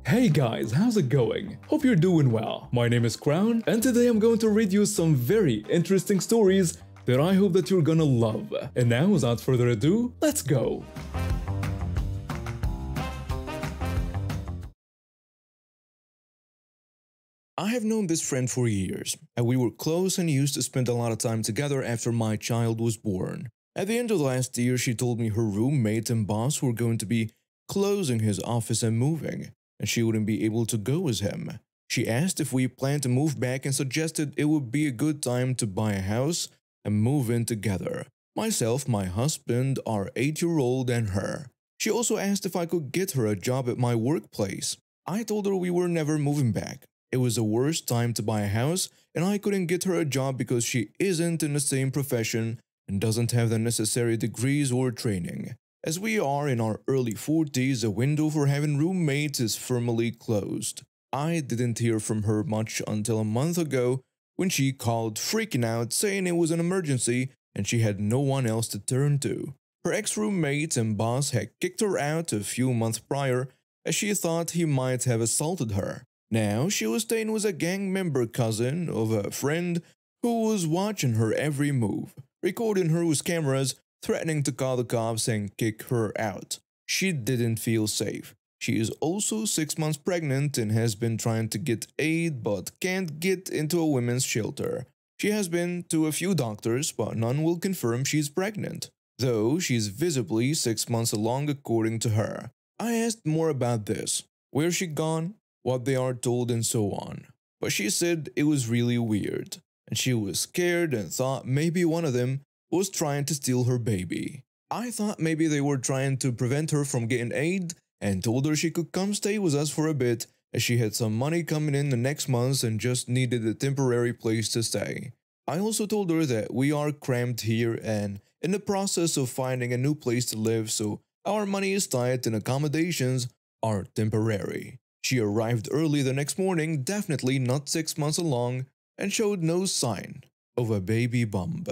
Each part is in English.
Hey guys, how's it going? Hope you're doing well. My name is Crown, and today I'm going to read you some very interesting stories that I hope that you're gonna love. And now, without further ado, let's go! I have known this friend for years, and we were close and used to spend a lot of time together after my child was born. At the end of last year, she told me her roommate and boss were going to be closing his office and moving, and she wouldn't be able to go with him. She asked if we planned to move back and suggested it would be a good time to buy a house and move in together. Myself, my husband, our 8-year-old, and her. She also asked if I could get her a job at my workplace. I told her we were never moving back. It was the worst time to buy a house, and I couldn't get her a job because she isn't in the same profession and doesn't have the necessary degrees or training. As we are in our early 40s, the window for having roommates is firmly closed. I didn't hear from her much until a month ago when she called freaking out saying it was an emergency and she had no one else to turn to. Her ex-roommate and boss had kicked her out a few months prior as she thought he might have assaulted her. Now she was staying with a gang member cousin of a friend who was watching her every move, recording her with cameras, threatening to call the cops and kick her out. She didn't feel safe. She is also 6 months pregnant and has been trying to get aid but can't get into a women's shelter. She has been to a few doctors but none will confirm she's pregnant, though she's visibly 6 months along according to her. I asked more about this, where she gone, what they are told and so on. But she said it was really weird, and she was scared and thought maybe one of them was trying to steal her baby. I thought maybe they were trying to prevent her from getting aid and told her she could come stay with us for a bit as she had some money coming in the next month and just needed a temporary place to stay. I also told her that we are cramped here and in the process of finding a new place to live, so our money is tight and accommodations are temporary. She arrived early the next morning, definitely not 6 months along, and showed no sign of a baby bump.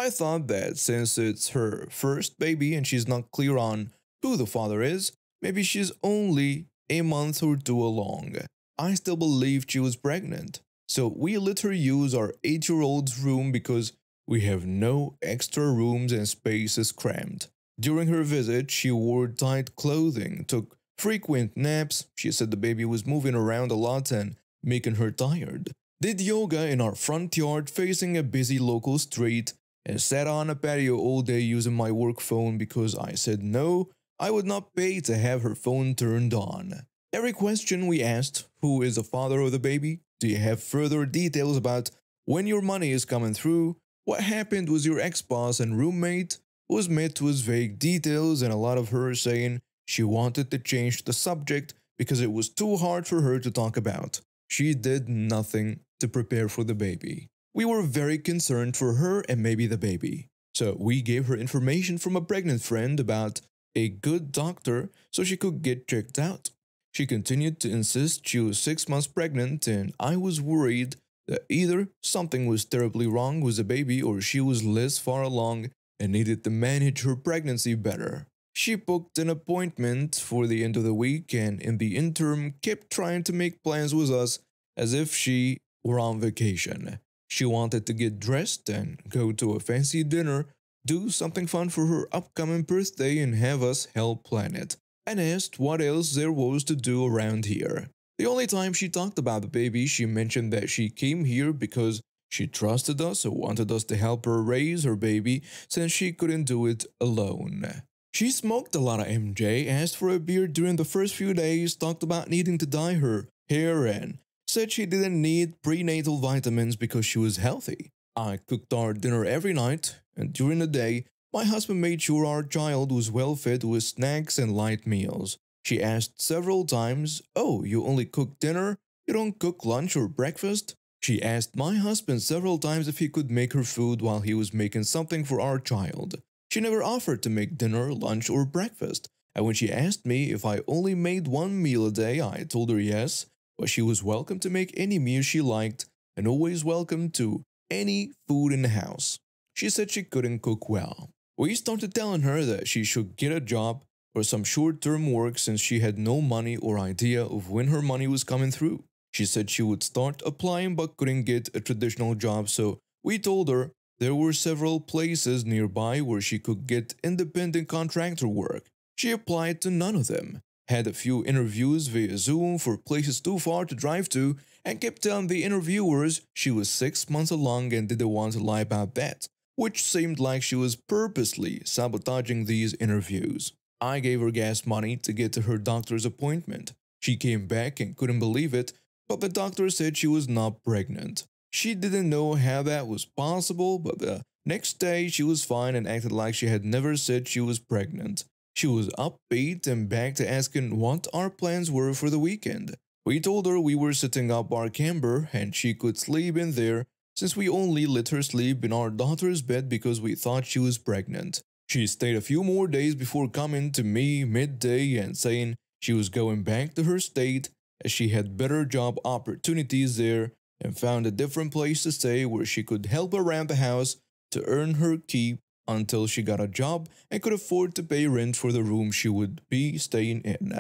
I thought that since it's her first baby and she's not clear on who the father is, maybe she's only a month or two along. I still believed she was pregnant, so we let her use our 8-year-old's room because we have no extra rooms and space is cramped. During her visit, she wore tight clothing, took frequent naps. She said the baby was moving around a lot and making her tired. Did yoga in our front yard facing a busy local street and sat on a patio all day using my work phone because I said no, I would not pay to have her phone turned on. Every question we asked, who is the father of the baby? Do you have further details about when your money is coming through? What happened with your ex-boss and roommate? Was met with vague details and a lot of her saying she wanted to change the subject because it was too hard for her to talk about. She did nothing to prepare for the baby. We were very concerned for her and maybe the baby. So we gave her information from a pregnant friend about a good doctor so she could get checked out. She continued to insist she was 6 months pregnant and I was worried that either something was terribly wrong with the baby or she was less far along and needed to manage her pregnancy better. She booked an appointment for the end of the week and in the interim kept trying to make plans with us as if she were on vacation. She wanted to get dressed and go to a fancy dinner, do something fun for her upcoming birthday and have us help plan it, and asked what else there was to do around here. The only time she talked about the baby, she mentioned that she came here because she trusted us and wanted us to help her raise her baby since she couldn't do it alone. She smoked a lot of MJ, asked for a beer during the first few days, talked about needing to dye her hair and said she didn't need prenatal vitamins because she was healthy. I cooked our dinner every night and during the day, my husband made sure our child was well fed with snacks and light meals. She asked several times, "Oh, you only cook dinner? You don't cook lunch or breakfast?" She asked my husband several times if he could make her food while he was making something for our child. She never offered to make dinner, lunch, or breakfast, and when she asked me if I only made one meal a day, I told her yes, but she was welcome to make any meal she liked and always welcome to any food in the house. She said she couldn't cook well. We started telling her that she should get a job, or some short-term work since she had no money or idea of when her money was coming through. She said she would start applying but couldn't get a traditional job, so we told her there were several places nearby where she could get independent contractor work. She applied to none of them, had a few interviews via Zoom for places too far to drive to, and kept telling the interviewers she was 6 months along and didn't want to lie about that, which seemed like she was purposely sabotaging these interviews. I gave her gas money to get to her doctor's appointment. She came back and couldn't believe it, but the doctor said she was not pregnant. She didn't know how that was possible, but the next day she was fine and acted like she had never said she was pregnant. She was upbeat and back to asking what our plans were for the weekend. We told her we were setting up our camper and she could sleep in there since we only let her sleep in our daughter's bed because we thought she was pregnant. She stayed a few more days before coming to me midday and saying she was going back to her state as she had better job opportunities there and found a different place to stay where she could help around the house to earn her keep until she got a job and could afford to pay rent for the room she would be staying in.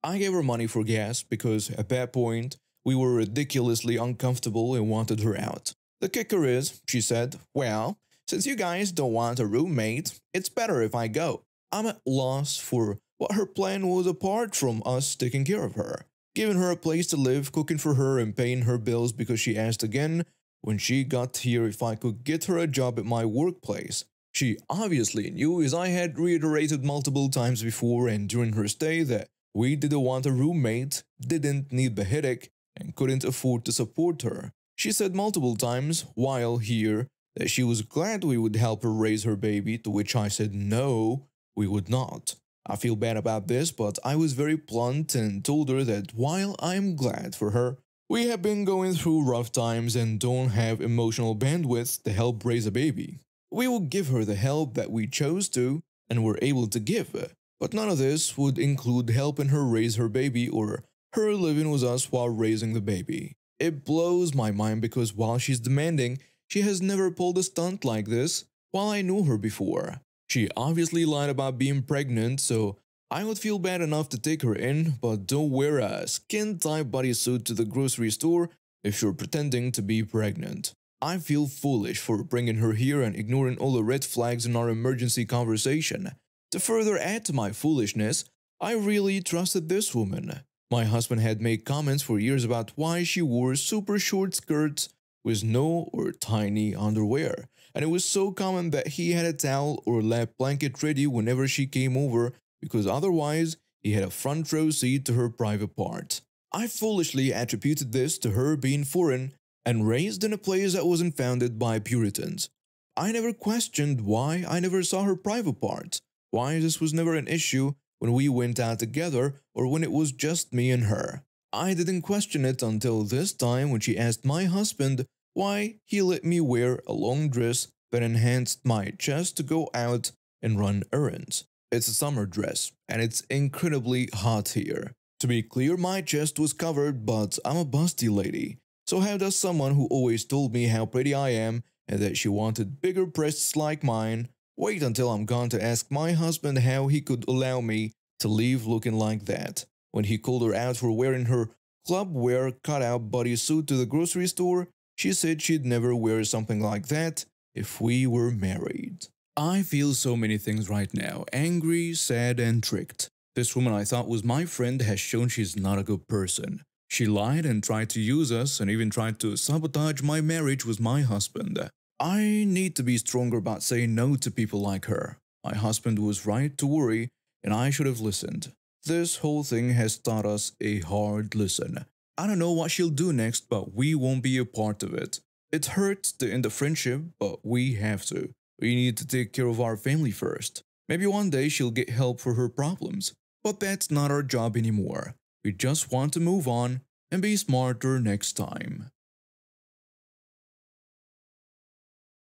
I gave her money for gas because at that point we were ridiculously uncomfortable and wanted her out. The kicker is, she said, well, since you guys don't want a roommate, it's better if I go. I'm at loss for what her plan was apart from us taking care of her, giving her a place to live, cooking for her, and paying her bills because she asked again when she got here if I could get her a job at my workplace. She obviously knew, as I had reiterated multiple times before and during her stay, that we didn't want a roommate, didn't need the headache, and couldn't afford to support her. She said multiple times while here that she was glad we would help her raise her baby, to which I said no, we would not. I feel bad about this, but I was very blunt and told her that while I'm glad for her, we have been going through rough times and don't have emotional bandwidth to help raise a baby. We will give her the help that we chose to and were able to give, but none of this would include helping her raise her baby or her living with us while raising the baby. It blows my mind because while she's demanding, she has never pulled a stunt like this while I knew her before. She obviously lied about being pregnant, so I would feel bad enough to take her in, but don't wear a skin-tight bodysuit to the grocery store if you're pretending to be pregnant. I feel foolish for bringing her here and ignoring all the red flags in our emergency conversation. To further add to my foolishness, I really trusted this woman. My husband had made comments for years about why she wore super short skirts with no or tiny underwear, and it was so common that he had a towel or lap blanket ready whenever she came over because otherwise he had a front row seat to her private part. I foolishly attributed this to her being foreign and raised in a place that wasn't founded by Puritans. I never questioned why I never saw her private parts, why this was never an issue when we went out together or when it was just me and her. I didn't question it until this time when she asked my husband why he let me wear a long dress that enhanced my chest to go out and run errands. It's a summer dress, and it's incredibly hot here. To be clear, my chest was covered, but I'm a busty lady. So how does someone who always told me how pretty I am and that she wanted bigger breasts like mine wait until I'm gone to ask my husband how he could allow me to leave looking like that? When he called her out for wearing her club-wear cutout bodysuit to the grocery store, she said she'd never wear something like that if we were married. I feel so many things right now, angry, sad, and tricked. This woman I thought was my friend has shown she's not a good person. She lied and tried to use us and even tried to sabotage my marriage with my husband. I need to be stronger about saying no to people like her. My husband was right to worry, and I should have listened. This whole thing has taught us a hard lesson. I don't know what she'll do next, but we won't be a part of it. It hurts to end the friendship, but we have to. We need to take care of our family first. Maybe one day she'll get help for her problems, but that's not our job anymore. We just want to move on and be smarter next time.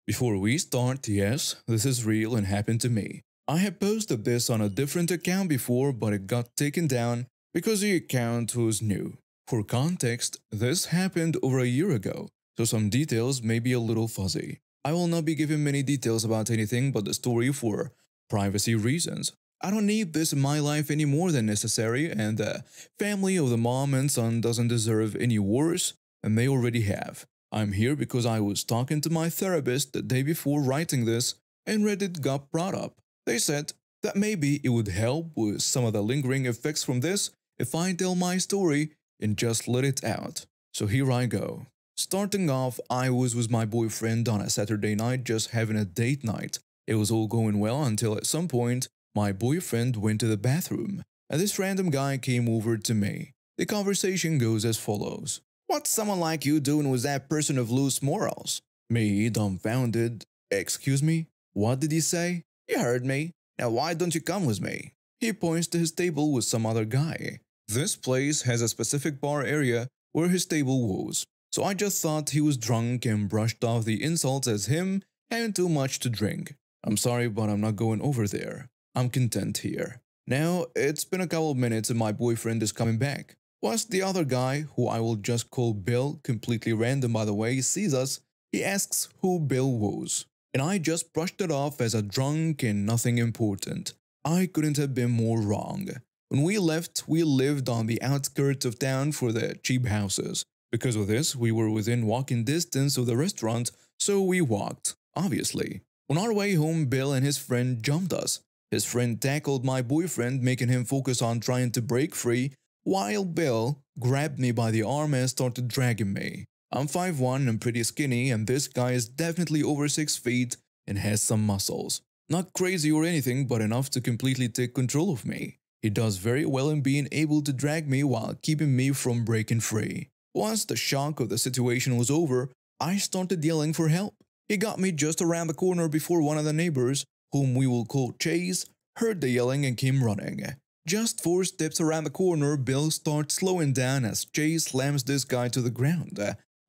Before we start, yes, this is real and happened to me. I have posted this on a different account before, but it got taken down because the account was new. For context, this happened over a year ago, so some details may be a little fuzzy. I will not be giving many details about anything but the story for privacy reasons. I don't need this in my life any more than necessary, and the family of the mom and son doesn't deserve any worse than they already have. I'm here because I was talking to my therapist the day before writing this, and Reddit got brought up. They said that maybe it would help with some of the lingering effects from this if I tell my story and just let it out. So here I go. Starting off, I was with my boyfriend on a Saturday night just having a date night. It was all going well until at some point, my boyfriend went to the bathroom, and this random guy came over to me. The conversation goes as follows. What's someone like you doing with that person of loose morals? Me, dumbfounded. Excuse me? What did he say? You heard me. Now why don't you come with me? He points to his table with some other guy. This place has a specific bar area where his table was, so I just thought he was drunk and brushed off the insults as him having too much to drink. I'm sorry, but I'm not going over there. I'm content here. Now, it's been a couple of minutes and my boyfriend is coming back. Once the other guy, who I will just call Bill, completely random by the way, sees us, he asks who Bill was. And I just brushed it off as a drunk and nothing important. I couldn't have been more wrong. When we left, we lived on the outskirts of town for the cheap houses. Because of this, we were within walking distance of the restaurant, so we walked, obviously. On our way home, Bill and his friend jumped us. His friend tackled my boyfriend, making him focus on trying to break free, while Bill grabbed me by the arm and started dragging me. I'm 5'1" and pretty skinny, and this guy is definitely over 6 feet and has some muscles. Not crazy or anything, but enough to completely take control of me. He does very well in being able to drag me while keeping me from breaking free. Once the shock of the situation was over, I started yelling for help. He got me just around the corner before one of the neighbors, whom we will call Chase, heard the yelling and came running. Just 4 steps around the corner, Bill starts slowing down as Chase slams this guy to the ground.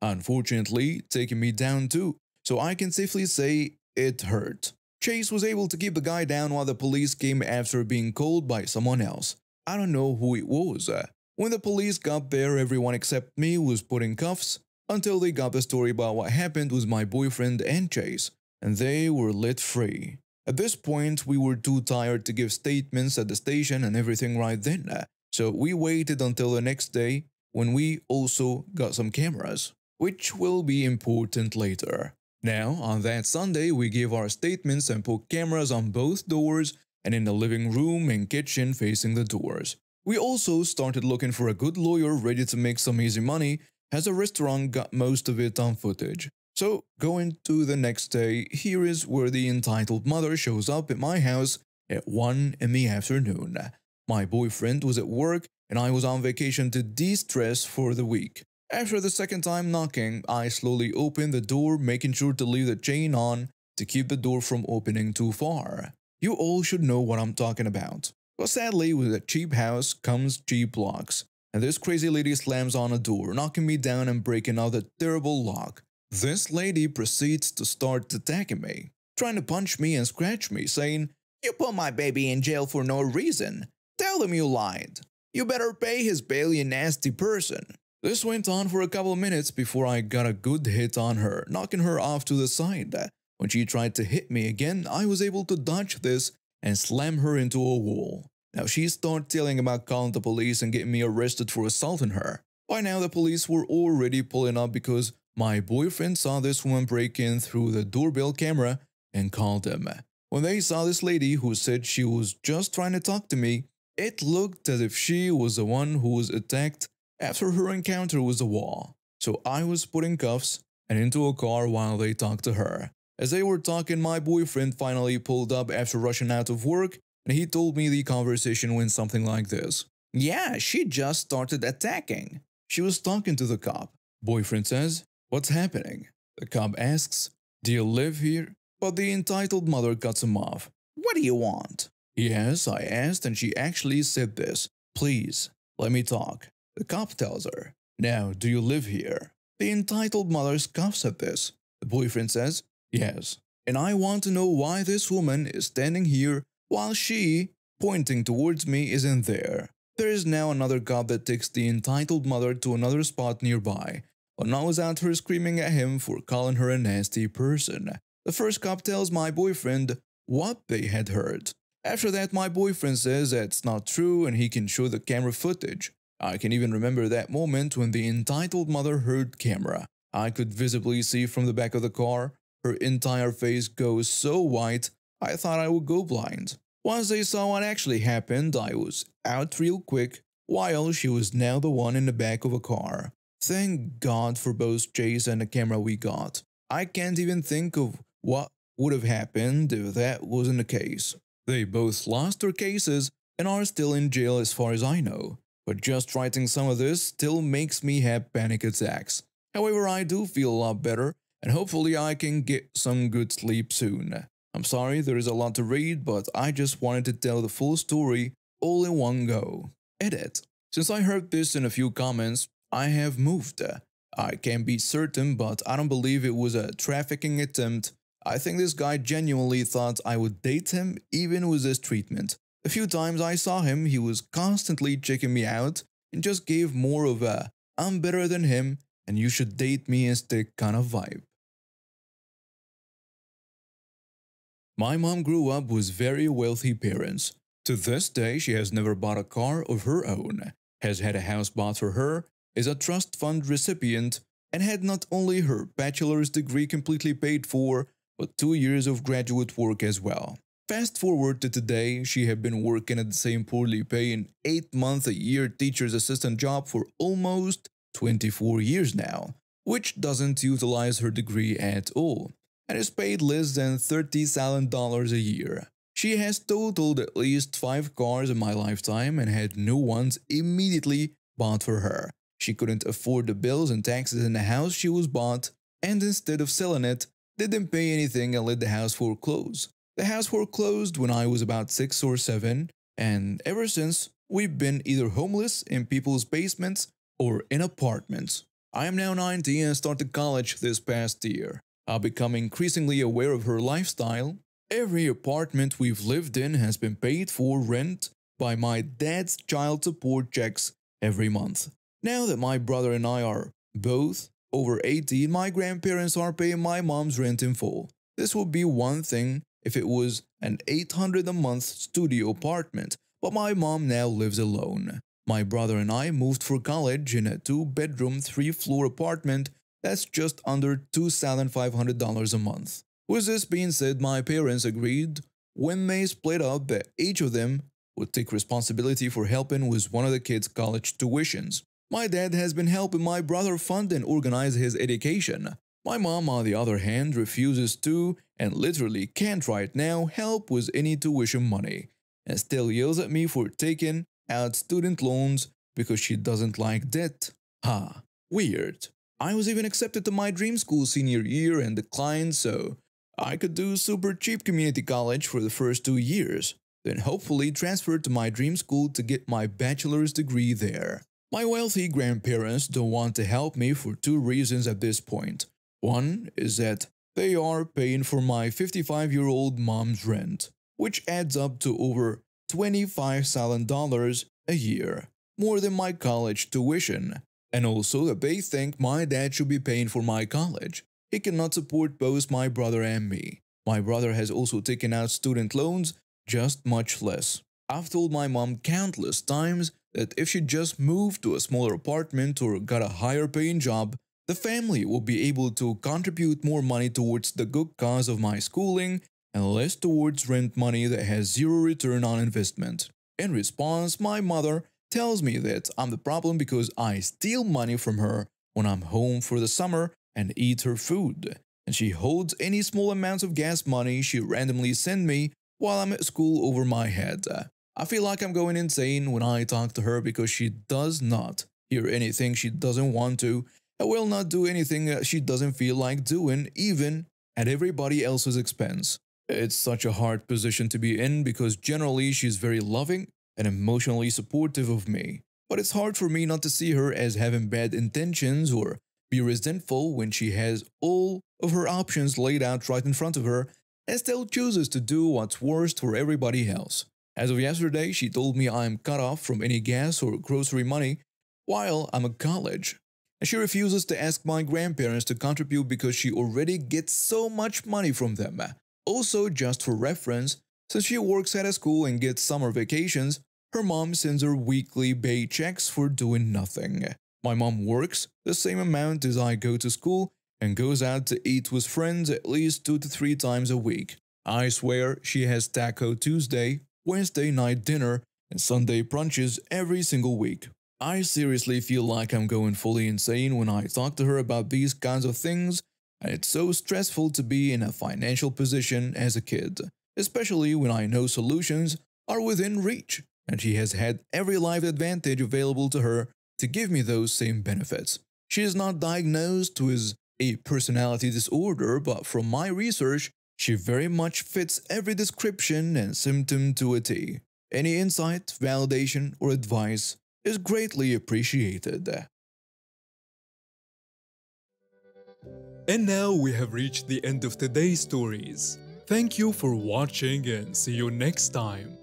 Unfortunately, taking me down too, so I can safely say it hurt. Chase was able to keep the guy down while the police came after being called by someone else. I don't know who it was. When the police got there, everyone except me was put in cuffs until they got the story about what happened with my boyfriend and Chase, and they were let free. At this point, we were too tired to give statements at the station and everything right then, so we waited until the next day when we also got some cameras, which will be important later. Now, on that Sunday, we gave our statements and put cameras on both doors and in the living room and kitchen facing the doors. We also started looking for a good lawyer ready to make some easy money, as the restaurant got most of it on footage. So, going to the next day, here is where the entitled mother shows up at my house at 1 in the afternoon. My boyfriend was at work and I was on vacation to de-stress for the week. After the second time knocking, I slowly opened the door, making sure to leave the chain on to keep the door from opening too far. You all should know what I'm talking about. But sadly, with a cheap house comes cheap locks, and this crazy lady slams on a door, knocking me down and breaking out the terrible lock. This lady proceeds to start attacking me, trying to punch me and scratch me, saying, "You put my baby in jail for no reason. Tell him you lied. You better pay his bail, you nasty person." This went on for a couple of minutes before I got a good hit on her, knocking her off to the side. When she tried to hit me again, I was able to dodge this and slam her into a wall. Now she started yelling about calling the police and getting me arrested for assaulting her. By now the police were already pulling up because my boyfriend saw this woman break in through the doorbell camera and called them. When they saw this lady who said she was just trying to talk to me, it looked as if she was the one who was attacked after her encounter with the wall. So I was put in cuffs and into a car while they talked to her. As they were talking, my boyfriend finally pulled up after rushing out of work, and he told me the conversation went something like this. "Yeah, she just started attacking. She was talking to the cop." Boyfriend says, "What's happening?" The cop asks, "Do you live here?" But the entitled mother cuts him off. "What do you want?" "Yes, I asked, and she actually said this. Please, let me talk." The cop tells her, "Now, do you live here?" The entitled mother scoffs at this. The boyfriend says, "Yes, and I want to know why this woman is standing here while she, pointing towards me, isn't there." There is now another cop that takes the entitled mother to another spot nearby, but not without her screaming at him for calling her a nasty person. The first cop tells my boyfriend what they had heard. After that, my boyfriend says that's not true and he can show the camera footage. I can even remember that moment when the entitled mother heard camera. I could visibly see from the back of the car. Her entire face goes so white, I thought I would go blind. Once they saw what actually happened, I was out real quick, while she was now the one in the back of a car. Thank God for both Chase and the camera we got. I can't even think of what would have happened if that wasn't the case. They both lost their cases and are still in jail as far as I know. But just writing some of this still makes me have panic attacks. However, I do feel a lot better, and hopefully I can get some good sleep soon. I'm sorry there is a lot to read, but I just wanted to tell the full story all in one go. Edit. Since I heard this in a few comments, I have moved. I can't be certain, but I don't believe it was a trafficking attempt. I think this guy genuinely thought I would date him even with this treatment. A few times I saw him, he was constantly checking me out and just gave more of a "I'm better than him and you should date me instead" kind of vibe. My mom grew up with very wealthy parents. To this day, she has never bought a car of her own, has had a house bought for her, is a trust fund recipient, and had not only her bachelor's degree completely paid for, but 2 years of graduate work as well. Fast forward to today, she had been working at the same poorly paying 8-month-a-year teacher's assistant job for almost 24 years now, which doesn't utilize her degree at all, and is paid less than $30,000 a year. She has totaled at least 5 cars in my lifetime and had new ones immediately bought for her. She couldn't afford the bills and taxes in the house she was bought, and instead of selling it, didn't pay anything and let the house foreclose. The house foreclosed when I was about 6 or 7, and ever since, we've been either homeless in people's basements or in apartments. I am now 19 and started college this past year. I've become increasingly aware of her lifestyle. Every apartment we've lived in has been paid for rent by my dad's child support checks every month. Now that my brother and I are both over 18, my grandparents are paying my mom's rent in full. This would be one thing if it was an $800 a month studio apartment, but my mom now lives alone. My brother and I moved for college in a 2-bedroom, 3-floor apartment that's just under $2,500 a month. With this being said, my parents agreed when they split up that each of them would take responsibility for helping with one of the kids' college tuitions. My dad has been helping my brother fund and organize his education. My mom, on the other hand, refuses to and literally can't right now help with any tuition money, and still yells at me for taking out student loans because she doesn't like debt. Ha, weird. I was even accepted to my dream school senior year and declined so I could do super cheap community college for the first 2 years, then hopefully transfer to my dream school to get my bachelor's degree there. My wealthy grandparents don't want to help me for 2 reasons at this point. One is that they are paying for my 55-year-old mom's rent, which adds up to over $25,000 a year, more than my college tuition, and also that they think my dad should be paying for my college. He cannot support both my brother and me. My brother has also taken out student loans, just much less. I've told my mom countless times that if she just moved to a smaller apartment or got a higher paying job, the family will be able to contribute more money towards the good cause of my schooling and less towards rent money that has zero return on investment. In response, my mother tells me that I'm the problem because I steal money from her when I'm home for the summer and eat her food, and she holds any small amounts of gas money she randomly sends me while I'm at school over my head. I feel like I'm going insane when I talk to her because she does not hear anything she doesn't want to and will not do anything that she doesn't feel like doing, even at everybody else's expense. It's such a hard position to be in because generally she's very loving and emotionally supportive of me. But it's hard for me not to see her as having bad intentions or be resentful when she has all of her options laid out right in front of her and still chooses to do what's worst for everybody else. As of yesterday, she told me I'm cut off from any gas or grocery money while I'm at college. And she refuses to ask my grandparents to contribute because she already gets so much money from them. Also, just for reference, Since she works at a school and gets summer vacations, her mom sends her weekly paychecks for doing nothing. My mom works the same amount as I go to school and goes out to eat with friends at least 2 to 3 times a week. I swear she has Taco Tuesday, Wednesday night dinner, and Sunday brunches every single week. I seriously feel like I'm going fully insane when I talk to her about these kinds of things, and it's so stressful to be in a financial position as a kid, especially when I know solutions are within reach, and she has had every life advantage available to her to give me those same benefits. She is not diagnosed with a personality disorder, but from my research, she very much fits every description and symptom to a T. Any insight, validation, or advice is greatly appreciated. And now we have reached the end of today's stories. Thank you for watching and see you next time.